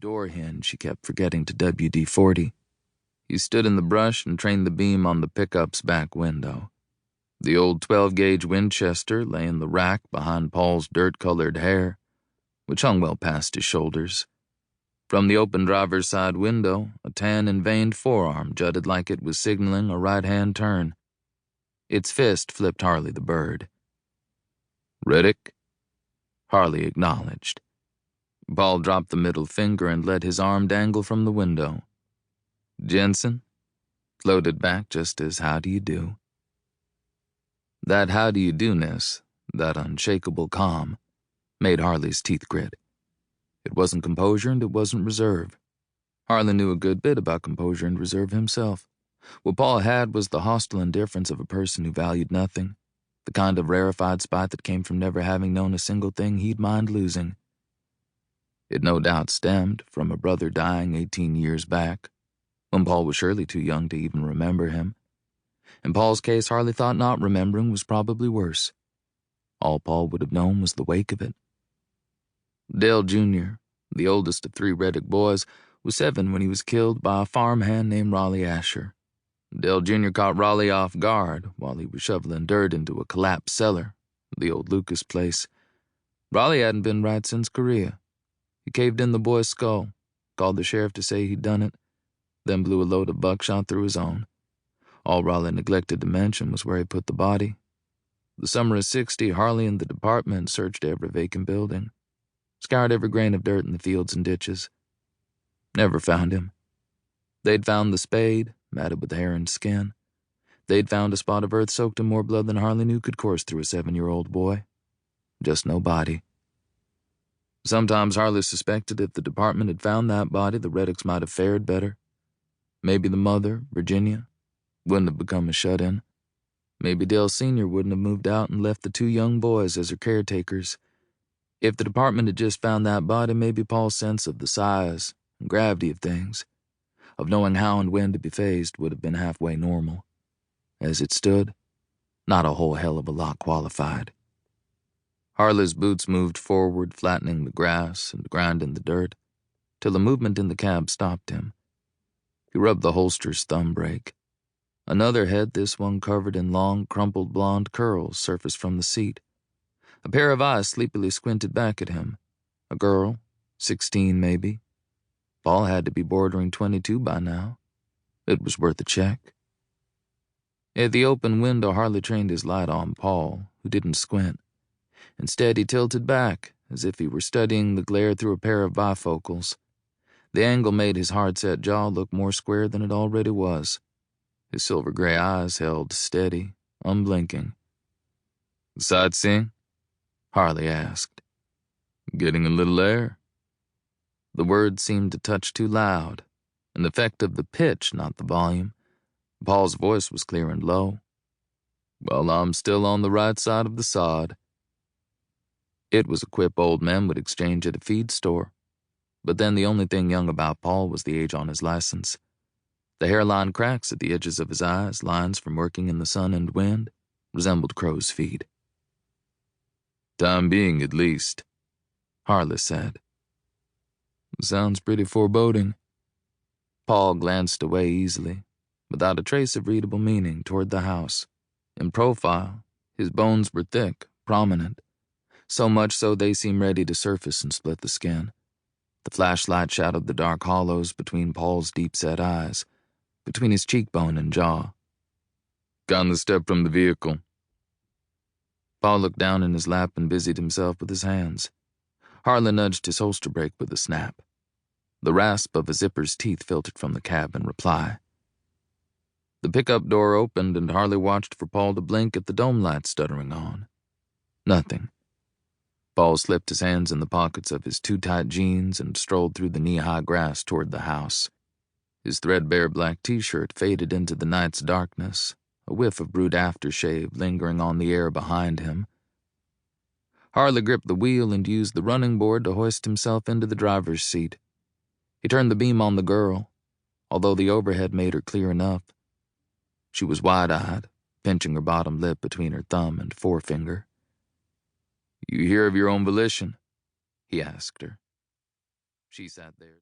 door hinge he kept forgetting to WD-40. He stood in the brush and trained the beam on the pickup's back window. The old 12-gauge Winchester lay in the rack behind Paul's dirt-colored hair, which hung well past his shoulders. From the open driver's side window, a tan and veined forearm jutted like it was signaling a right-hand turn. Its fist flipped Harley the bird. "Reddick?" Harley acknowledged. Paul dropped the middle finger and let his arm dangle from the window. "Jensen?" floated back just as "how do you do." That how do you do-ness, that unshakable calm, made Harley's teeth grit. It wasn't composure and it wasn't reserve. Harley knew a good bit about composure and reserve himself. What Paul had was the hostile indifference of a person who valued nothing, the kind of rarefied spite that came from never having known a single thing he'd mind losing. It no doubt stemmed from a brother dying 18 years back, when Paul was surely too young to even remember him. In Paul's case, Harley thought not remembering was probably worse. All Paul would have known was the wake of it. Dale Jr., the oldest of 3 Reddick boys, was 7 when he was killed by a farmhand named Raleigh Asher. Dale Jr. caught Raleigh off guard while he was shoveling dirt into a collapsed cellar, the old Lucas place. Raleigh hadn't been right since Korea. He caved in the boy's skull, called the sheriff to say he'd done it, then blew a load of buckshot through his own. All Raleigh neglected to mention was where he put the body. The summer of '60, Harley and the department searched every vacant building, scoured every grain of dirt in the fields and ditches. Never found him. They'd found the spade, matted with hair and skin. They'd found a spot of earth soaked in more blood than Harley knew could course through a 7-year-old boy. Just no body. Sometimes Harley suspected if the department had found that body, the Reddicks might have fared better. Maybe the mother, Virginia, wouldn't have become a shut-in. Maybe Dale Sr. wouldn't have moved out and left the 2 young boys as her caretakers. If the department had just found that body, maybe Paul's sense of the size and gravity of things, of knowing how and when to be faced, would have been halfway normal. As it stood, not a whole hell of a lot qualified. Harley's boots moved forward, flattening the grass and grinding the dirt, till a movement in the cab stopped him. He rubbed the holster's thumb brake. Another head, this one covered in long, crumpled blonde curls, surfaced from the seat. A pair of eyes sleepily squinted back at him. A girl, 16 maybe. Paul had to be bordering 22 by now. It was worth a check. At the open window, Harley trained his light on Paul, who didn't squint. Instead, he tilted back, as if he were studying the glare through a pair of bifocals. The angle made his hard-set jaw look more square than it already was. His silver-gray eyes held steady, unblinking. "Sightseeing?" Harley asked. "Getting a little air?" The words seemed to touch too loud, an effect of the pitch, not the volume. Paul's voice was clear and low. "Well, I'm still on the right side of the sod." It was a quip old men would exchange at a feed store. But then the only thing young about Paul was the age on his license. The hairline cracks at the edges of his eyes, lines from working in the sun and wind, resembled crow's feet. "Time being, at least," Harley said. "Sounds pretty foreboding." Paul glanced away easily, without a trace of readable meaning, toward the house. In profile, his bones were thick, prominent, so much so they seemed ready to surface and split the skin. The flashlight shadowed the dark hollows between Paul's deep-set eyes, between his cheekbone and jaw. "Got the step from the vehicle." Paul looked down in his lap and busied himself with his hands. Harley nudged his holster brake with a snap. The rasp of a zipper's teeth filtered from the cab in reply. The pickup door opened and Harley watched for Paul to blink at the dome light stuttering on. Nothing. Paul slipped his hands in the pockets of his too-tight jeans and strolled through the knee-high grass toward the house. His threadbare black t-shirt faded into the night's darkness, a whiff of brewed aftershave lingering on the air behind him. Harley gripped the wheel and used the running board to hoist himself into the driver's seat. He turned the beam on the girl, although the overhead made her clear enough. She was wide-eyed, pinching her bottom lip between her thumb and forefinger. "You here of your own volition?" he asked her. She sat there.